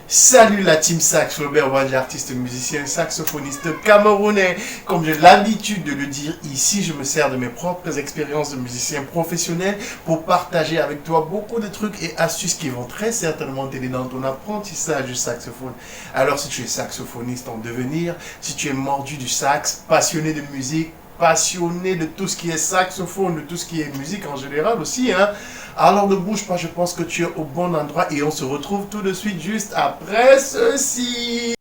Salut la team sax, Robert Wadji, artiste, musicien, saxophoniste camerounais. Comme j'ai l'habitude de le dire ici, je me sers de mes propres expériences de musicien professionnel pour partager avec toi beaucoup de trucs et astuces qui vont très certainement t'aider dans ton apprentissage du saxophone. Alors si tu es saxophoniste en devenir, si tu es mordu du sax, passionné de musique, passionné de tout ce qui est saxophone, de tout ce qui est musique en général aussi, hein. Alors ne bouge pas, je pense que tu es au bon endroit et on se retrouve tout de suite juste après ceci.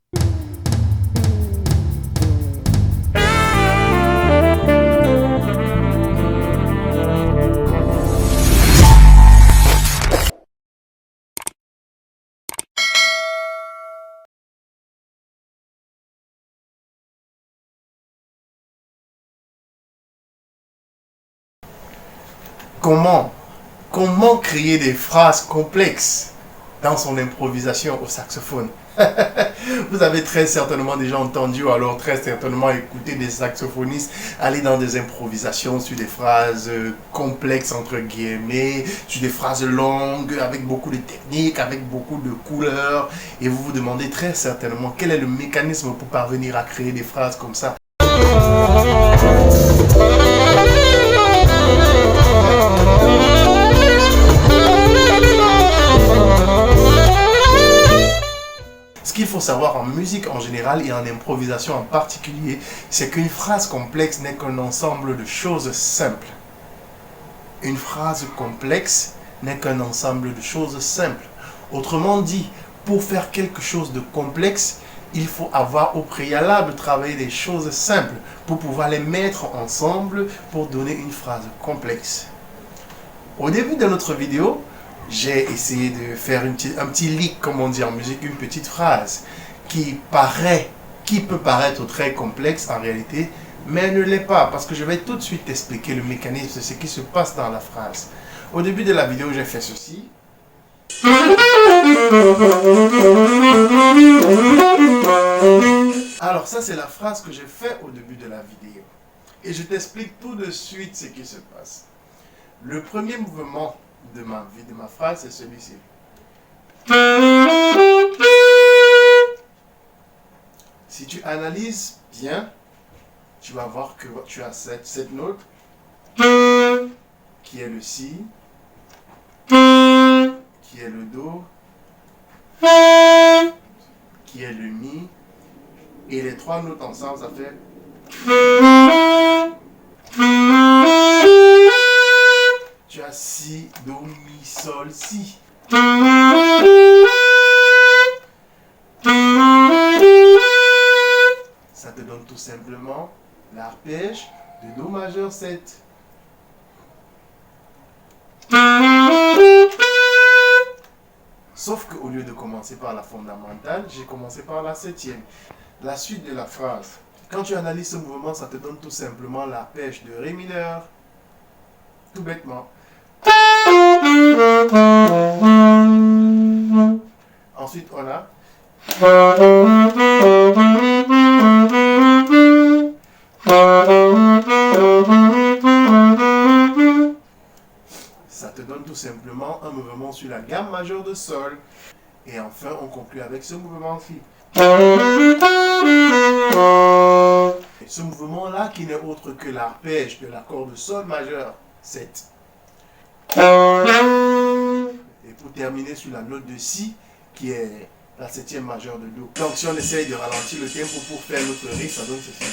Comment créer des phrases complexes dans son improvisation au saxophone? Vous avez très certainement déjà entendu ou alors très certainement écouté des saxophonistes aller dans des improvisations sur des phrases complexes entre guillemets, sur des phrases longues, avec beaucoup de techniques, avec beaucoup de couleurs. Et vous vous demandez très certainement quel est le mécanisme pour parvenir à créer des phrases comme ça. Ce qu'il faut savoir en musique en général et en improvisation en particulier, c'est qu'une phrase complexe n'est qu'un ensemble de choses simples. Une phrase complexe n'est qu'un ensemble de choses simples. Autrement dit, pour faire quelque chose de complexe, il faut avoir au préalable travaillé des choses simples pour pouvoir les mettre ensemble pour donner une phrase complexe. Au début de notre vidéo, j'ai essayé de faire un petit leak, comme on dit en musique, une petite phrase qui peut paraître très complexe en réalité, mais elle ne l'est pas, parce que je vais tout de suite expliquer le mécanisme de ce qui se passe dans la phrase. Au début de la vidéo, j'ai fait ceci. Alors ça, c'est la phrase que j'ai fait au début de la vidéo. Et je t'explique tout de suite ce qui se passe. Le premier mouvement de ma phrase, c'est celui-ci. Si tu analyses bien, tu vas voir que tu as cette note qui est le si, qui est le do, qui est le mi, et les trois notes ensemble, ça fait. Tu as si, do, mi, sol, si. Ça te donne tout simplement l'arpège de do majeur 7. Sauf qu'au lieu de commencer par la fondamentale, j'ai commencé par la septième. La suite de la phrase. Quand tu analyses ce mouvement, ça te donne tout simplement l'arpège de ré mineur. Tout bêtement. Ensuite, on a. Ça te donne tout simplement un mouvement sur la gamme majeure de sol. Et enfin, on conclut avec ce mouvement-ci. Ce mouvement-là qui n'est autre que l'arpège de l'accord de sol majeur 7. Et pour terminer sur la note de si, qui est la septième majeure de do. Donc si on essaye de ralentir le tempo pour faire notre riff, ça donne ceci.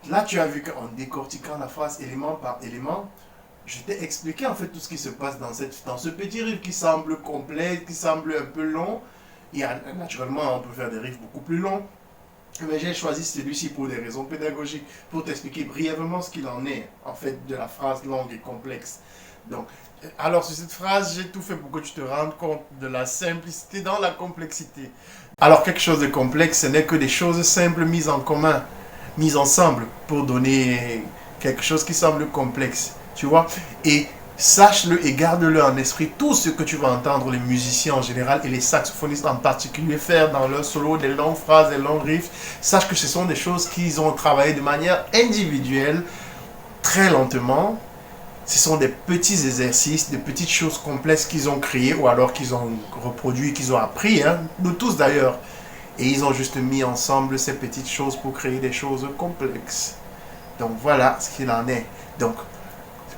Là, tu as vu qu'en décortiquant la phrase élément par élément, je t'ai expliqué en fait tout ce qui se passe dans ce petit riff qui semble complet, qui semble un peu long. Et naturellement, on peut faire des riffs beaucoup plus longs. Mais j'ai choisi celui-ci pour des raisons pédagogiques, pour t'expliquer brièvement ce qu'il en est, en fait, de la phrase longue et complexe. Donc, alors sur cette phrase, j'ai tout fait pour que tu te rendes compte de la simplicité dans la complexité. Alors, quelque chose de complexe, ce n'est que des choses simples mises en commun, mises ensemble, pour donner quelque chose qui semble complexe, tu vois. Et sache-le et garde-le en esprit, tout ce que tu vas entendre les musiciens en général et les saxophonistes en particulier faire dans leur solo, des longues phrases, des longs riffs, sache que ce sont des choses qu'ils ont travaillé de manière individuelle, très lentement. Ce sont des petits exercices, des petites choses complexes qu'ils ont créées ou alors qu'ils ont reproduit, qu'ils ont appris, hein, nous tous d'ailleurs. Et ils ont juste mis ensemble ces petites choses pour créer des choses complexes. Donc voilà ce qu'il en est. Donc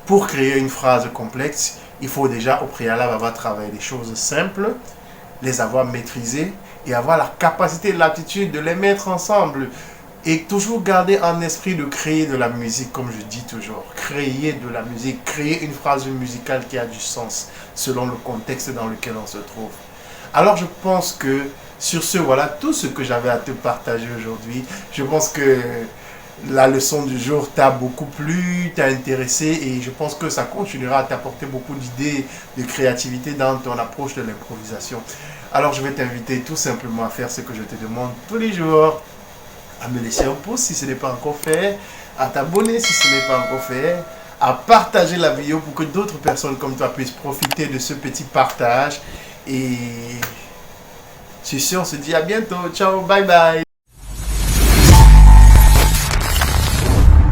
pour créer une phrase complexe, il faut déjà au préalable avoir travaillé des choses simples, les avoir maîtrisées et avoir la capacité et l'aptitude de les mettre ensemble. Et toujours garder en esprit de créer de la musique, comme je dis toujours. Créer de la musique, créer une phrase musicale qui a du sens selon le contexte dans lequel on se trouve. Alors je pense que sur ce, voilà tout ce que j'avais à te partager aujourd'hui. Je pense que la leçon du jour t'a beaucoup plu, t'a intéressé et je pense que ça continuera à t'apporter beaucoup d'idées de créativité dans ton approche de l'improvisation. Alors je vais t'inviter tout simplement à faire ce que je te demande tous les jours, à me laisser un pouce si ce n'est pas encore fait, à t'abonner si ce n'est pas encore fait, à partager la vidéo pour que d'autres personnes comme toi puissent profiter de ce petit partage. Et sur ce, on se dit à bientôt. Ciao, bye bye.